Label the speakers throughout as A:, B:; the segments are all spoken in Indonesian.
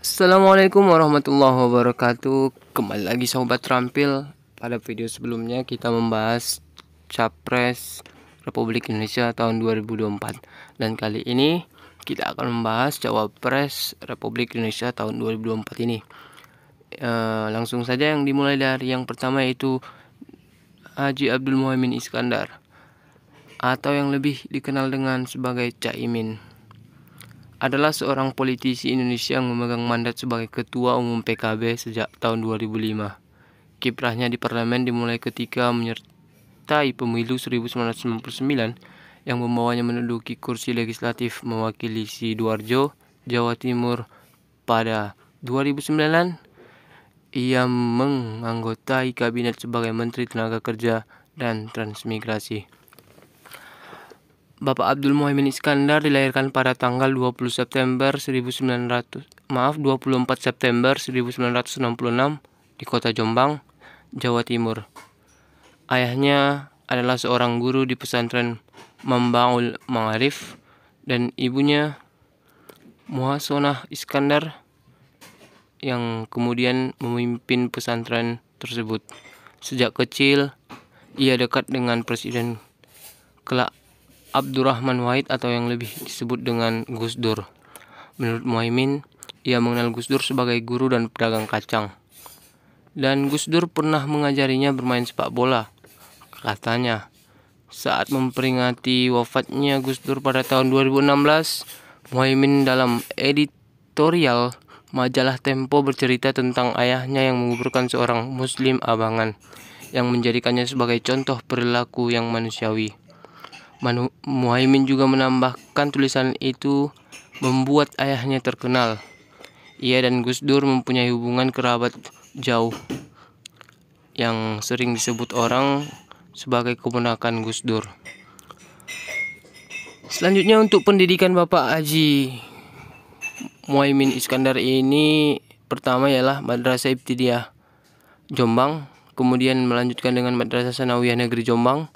A: Assalamualaikum warahmatullahi wabarakatuh. Kembali lagi sobat terampil. Pada video sebelumnya kita membahas Capres Republik Indonesia tahun 2024. Dan kali ini kita akan membahas Cawapres Republik Indonesia tahun 2024 ini. Langsung saja yang dimulai dari yang pertama, yaitu Haji Abdul Muhaimin Iskandar, atau yang lebih dikenal dengan sebagai Caimin, adalah seorang politisi Indonesia yang memegang mandat sebagai Ketua Umum PKB sejak tahun 2005. Kiprahnya di parlemen dimulai ketika menyertai pemilu 1999 yang membawanya menduduki kursi legislatif mewakili Sidoarjo, Jawa Timur. Pada 2009, ia menganggotai kabinet sebagai Menteri Tenaga Kerja dan Transmigrasi. Bapak Abdul Muhaimin Iskandar dilahirkan pada tanggal 24 September 1966 di kota Jombang, Jawa Timur. Ayahnya adalah seorang guru di pesantren Mambaul Ma'arif dan ibunya Muhasonah Iskandar yang kemudian memimpin pesantren tersebut. Sejak kecil ia dekat dengan Presiden kelak Abdurrahman Wahid atau yang lebih disebut dengan Gus Dur. Menurut Muhaimin, ia mengenal Gus Dur sebagai guru dan pedagang kacang. Dan Gus Dur pernah mengajarinya bermain sepak bola. Katanya, saat memperingati wafatnya Gus Dur pada tahun 2016, Muhaimin dalam editorial majalah Tempo bercerita tentang ayahnya yang menguburkan seorang Muslim abangan, yang menjadikannya sebagai contoh perilaku yang manusiawi. Muhaimin juga menambahkan tulisan itu membuat ayahnya terkenal. Ia dan Gus Dur mempunyai hubungan kerabat jauh yang sering disebut orang sebagai keponakan Gus Dur. Selanjutnya untuk pendidikan Bapak Haji Muhaimin Iskandar ini, pertama ialah Madrasah Ibtidaiyah Jombang, kemudian melanjutkan dengan Madrasah Sanawiyah Negeri Jombang,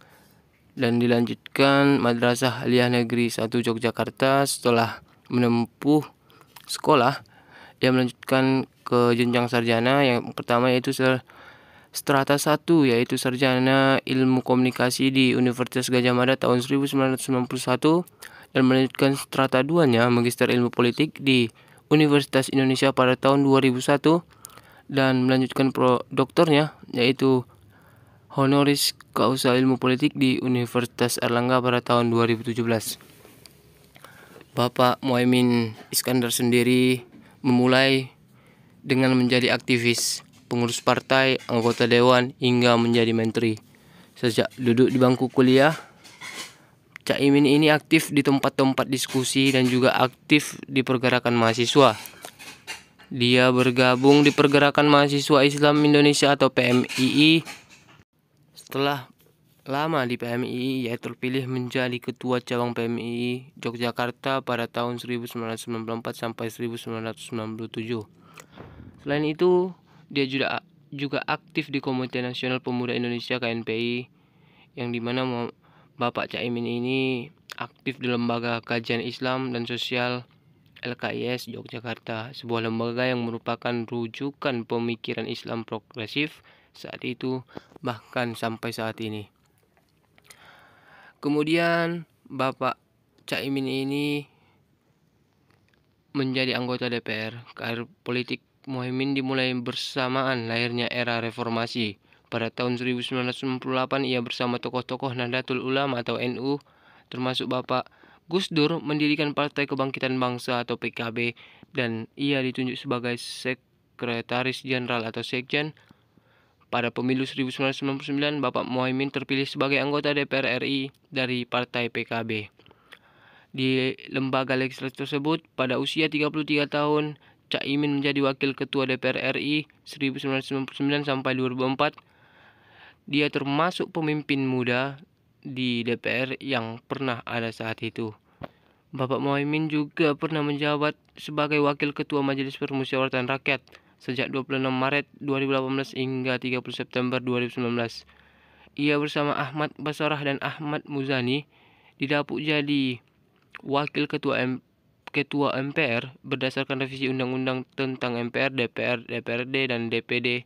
A: dan dilanjutkan Madrasah Aliyah Negeri 1 Yogyakarta. Setelah menempuh sekolah, ia melanjutkan ke jenjang sarjana. Yang pertama yaitu strata 1, yaitu Sarjana Ilmu Komunikasi di Universitas Gadjah Mada tahun 1991, dan melanjutkan strata 2-nya Magister Ilmu Politik di Universitas Indonesia pada tahun 2001, dan melanjutkan doktornya yaitu Honoris Causa Ilmu Politik di Universitas Airlangga pada tahun 2017. Bapak Muhaimin Iskandar sendiri memulai dengan menjadi aktivis, pengurus partai, anggota dewan, hingga menjadi menteri. Sejak duduk di bangku kuliah, Caimin ini aktif di tempat-tempat diskusi dan juga aktif di pergerakan mahasiswa. Dia bergabung di Pergerakan Mahasiswa Islam Indonesia atau PMII. Setelah lama di PMII, ia terpilih menjadi Ketua Cabang PMII Yogyakarta pada tahun 1994 sampai 1997. Selain itu, dia juga aktif di Komite Nasional Pemuda Indonesia KNPI, yang dimana Bapak Caimin ini aktif di Lembaga Kajian Islam dan Sosial LKIS Yogyakarta, sebuah lembaga yang merupakan rujukan pemikiran Islam progresif saat itu bahkan sampai saat ini. Kemudian Bapak Caimin ini menjadi anggota DPR. Karir politik Muhaimin dimulai bersamaan lahirnya era reformasi. Pada tahun 1998 ia bersama tokoh-tokoh Nahdlatul Ulama atau NU, termasuk Bapak Gus Dur, mendirikan Partai Kebangkitan Bangsa atau PKB, dan ia ditunjuk sebagai Sekretaris Jenderal atau Sekjen. Pada pemilu 1999, Bapak Muhaimin terpilih sebagai anggota DPR RI dari Partai PKB. Di lembaga legislatif tersebut, pada usia 33 tahun, Caimin menjadi Wakil Ketua DPR RI 1999 sampai 2004. Dia termasuk pemimpin muda di DPR yang pernah ada saat itu. Bapak Muhaimin juga pernah menjabat sebagai Wakil Ketua Majelis Permusyawaratan Rakyat sejak 26 Maret 2018 hingga 30 September 2019. Ia bersama Ahmad Basarah dan Ahmad Muzani didapuk jadi Wakil Ketua Ketua MPR berdasarkan revisi Undang-Undang tentang MPR, DPR, DPRD, dan DPD.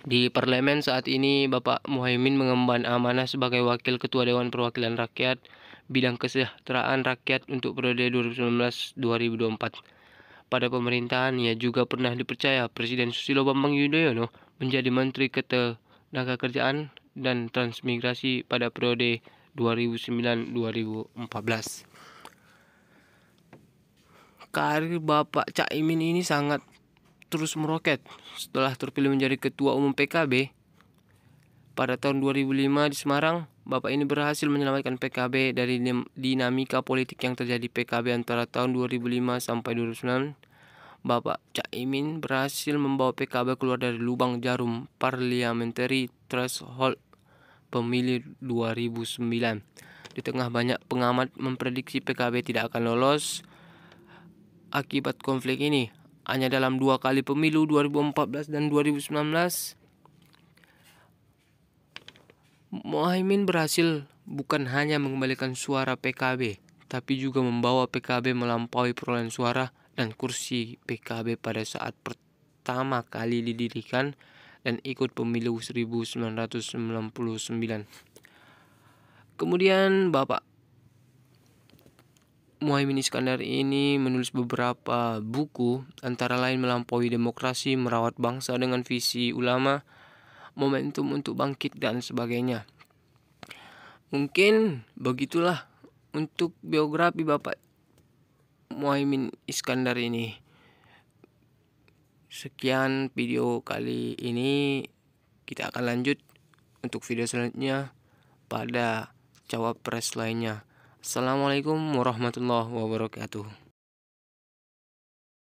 A: Di parlemen saat ini, Bapak Muhaimin mengemban amanah sebagai Wakil Ketua Dewan Perwakilan Rakyat bidang kesejahteraan rakyat untuk periode 2019-2024. Pada pemerintahan, ia juga pernah dipercaya Presiden Susilo Bambang Yudhoyono menjadi Menteri Ketenagakerjaan dan Transmigrasi pada periode 2009-2014. Karir Bapak Caimin ini sangat terus meroket setelah terpilih menjadi Ketua Umum PKB. Pada tahun 2005 di Semarang, Bapak ini berhasil menyelamatkan PKB dari dinamika politik yang terjadi PKB antara tahun 2005 sampai 2009. Bapak Caimin berhasil membawa PKB keluar dari lubang jarum parliamentary threshold pemilu 2009. Di tengah banyak pengamat memprediksi PKB tidak akan lolos akibat konflik ini, hanya dalam 2 kali pemilu 2014 dan 2019, Muhaimin berhasil bukan hanya mengembalikan suara PKB, tapi juga membawa PKB melampaui perolehan suara dan kursi PKB pada saat pertama kali didirikan dan ikut pemilu 1999. Kemudian Bapak Muhaimin Iskandar ini menulis beberapa buku, antara lain Melampaui Demokrasi, Merawat Bangsa dengan Visi Ulama, Momentum untuk Bangkit, dan sebagainya. Mungkin begitulah untuk biografi Bapak Muhaimin Iskandar ini. Sekian video kali ini, kita akan lanjut untuk video selanjutnya pada cawapres lainnya. Assalamualaikum warahmatullahi wabarakatuh.